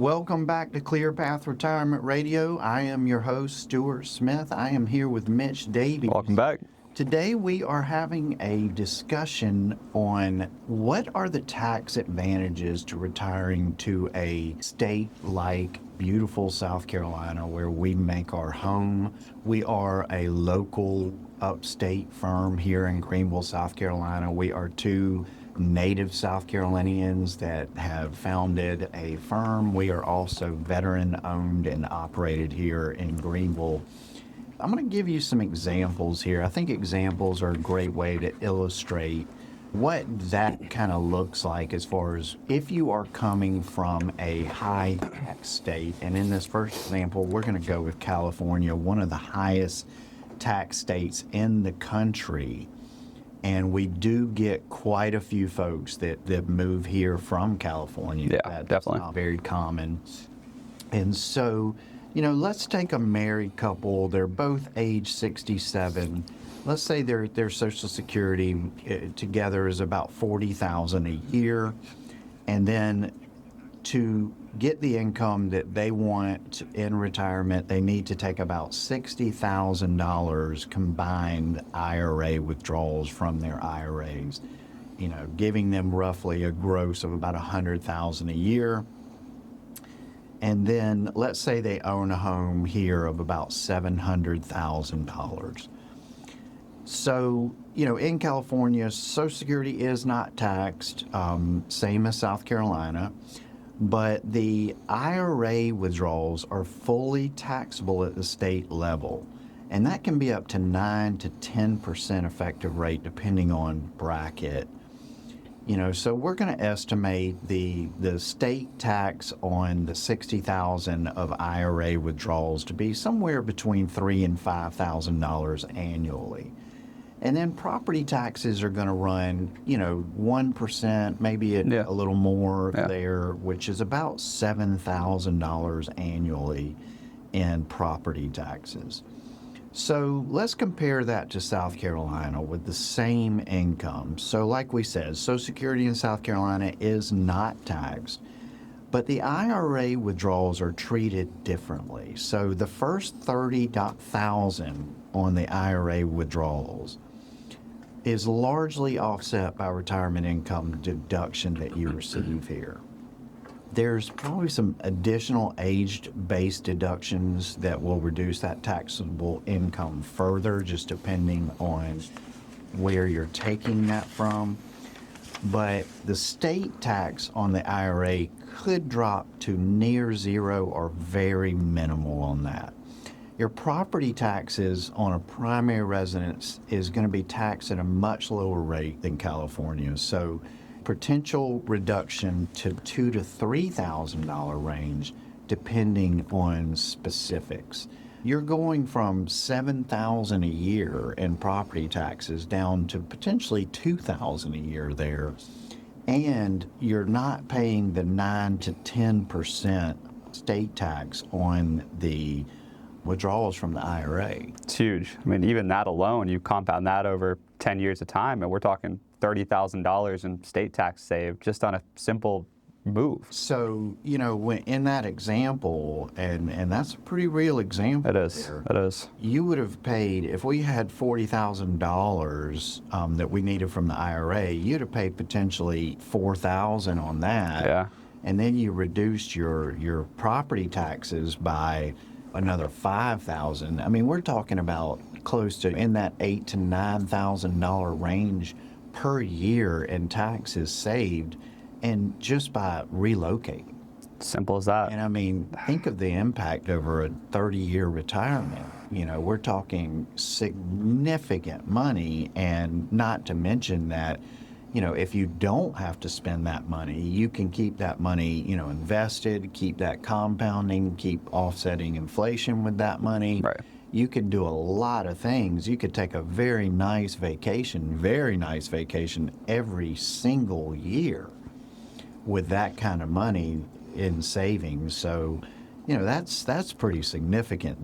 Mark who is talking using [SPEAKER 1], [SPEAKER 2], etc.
[SPEAKER 1] Welcome back to Clearpath Retirement Radio. I am your host, Stewart Smith. I am here with Mitch Davies.
[SPEAKER 2] Welcome back.
[SPEAKER 1] Today we are having a discussion on what are the tax advantages to retiring to a state like beautiful South Carolina where we make our home. We are a local upstate firm here in Greenville, South Carolina. We are two native South Carolinians that have founded a firm. We are also veteran owned and operated here in Greenville. I'm going to give you some examples here. I think examples are a great way to illustrate what that kind of looks like as far as if you are coming from a high tax state. And in this first example, we're going to go with California, one of the highest tax states in the country. And we do get quite a few folks that move here from California.
[SPEAKER 2] Yeah,
[SPEAKER 1] that's
[SPEAKER 2] definitely.
[SPEAKER 1] not very common. And so, let's take a married couple. They're both age 67. Let's say their Social Security together is about $40,000 a year. And then to get the income that they want in retirement, they need to take about $60,000 combined IRA withdrawals from their IRAs, giving them roughly a gross of about $100,000 a year. And then let's say they own a home here of about $700,000. So, in California, Social Security is not taxed, same as South Carolina. But the IRA withdrawals are fully taxable at the state level. And that can be up to 9 to 10% effective rate depending on bracket. So we're going to estimate the state tax on the $60,000 of IRA withdrawals to be somewhere between $3,000 and $5,000 annually. And then property taxes are going to run, 1%, maybe a little more there, which is about $7,000 annually in property taxes. So let's compare that to South Carolina with the same income. So like we said, Social Security in South Carolina is not taxed, but the IRA withdrawals are treated differently. So the first $30,000 on the IRA withdrawals is largely offset by retirement income deduction that you receive here. There's probably some additional age-based deductions that will reduce that taxable income further, just depending on where you're taking that from. But the state tax on the IRA could drop to near zero or very minimal on that. Your property taxes on a primary residence is going to be taxed at a much lower rate than California. So potential reduction to $2,000 to $3,000 range depending on specifics. You're going from $7,000 a year in property taxes down to potentially $2,000 a year there. And you're not paying the 9 to 10% state tax on the withdrawals from the IRA.
[SPEAKER 2] It's huge. I mean, even that alone, you compound that over 10 years of time, and we're talking $30,000 in state tax saved just on a simple move.
[SPEAKER 1] So, when in that example, and that's a pretty real example.
[SPEAKER 2] It is. It is.
[SPEAKER 1] You would have paid, if we had $40,000 that we needed from the IRA, you'd have paid potentially $4,000 on that.
[SPEAKER 2] Yeah.
[SPEAKER 1] And then you reduced your property taxes by another $5,000. I mean, we're talking about close to in that $8,000 to $9,000 range per year in taxes saved, and just by relocating.
[SPEAKER 2] Simple as that.
[SPEAKER 1] And I mean, think of the impact over a 30-year retirement. We're talking significant money, and not to mention that, if you don't have to spend that money, you can keep that money, invested, keep that compounding, keep offsetting inflation with that money.
[SPEAKER 2] Right.
[SPEAKER 1] You could do a lot of things. You could take a very nice vacation every single year with that kind of money in savings. So, that's pretty significant